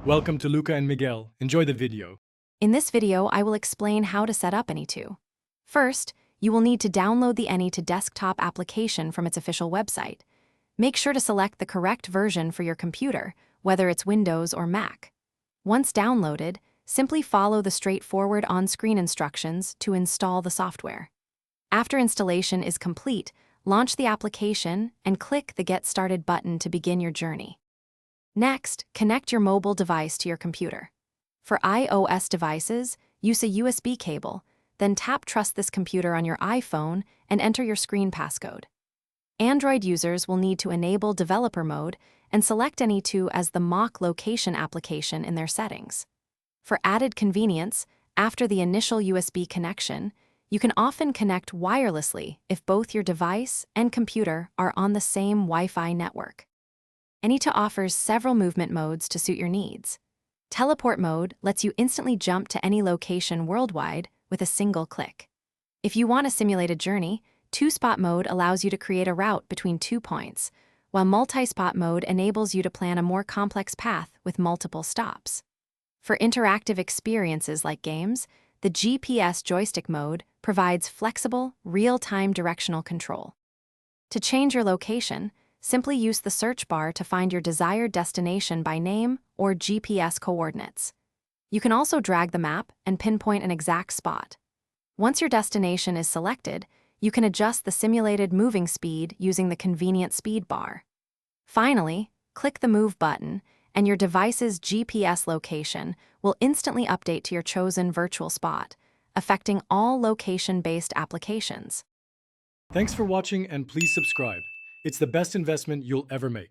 Welcome to Luca and Miguel. Enjoy the video. In this video, I will explain how to set up AnyTo. First, you will need to download the AnyTo desktop application from its official website. Make sure to select the correct version for your computer, whether it's Windows or Mac. Once downloaded, simply follow the straightforward on-screen instructions to install the software. After installation is complete, launch the application and click the Get Started button to begin your journey. Next, connect your mobile device to your computer. For iOS devices, use a USB cable, then tap Trust this computer on your iPhone and enter your screen passcode. Android users will need to enable developer mode and select AnyTo as the mock location application in their settings. For added convenience, after the initial USB connection, you can often connect wirelessly if both your device and computer are on the same Wi-Fi network. AnyTo offers several movement modes to suit your needs. Teleport mode lets you instantly jump to any location worldwide with a single click. If you want a simulated journey, two-spot mode allows you to create a route between 2 points, while multi-spot mode enables you to plan a more complex path with multiple stops. For interactive experiences like games, the GPS joystick mode provides flexible, real-time directional control. To change your location, simply use the search bar to find your desired destination by name or GPS coordinates. You can also drag the map and pinpoint an exact spot. Once your destination is selected, you can adjust the simulated moving speed using the convenient speed bar. Finally, click the Move button, and your device's GPS location will instantly update to your chosen virtual spot, affecting all location-based applications. Thanks for watching and please subscribe. It's the best investment you'll ever make.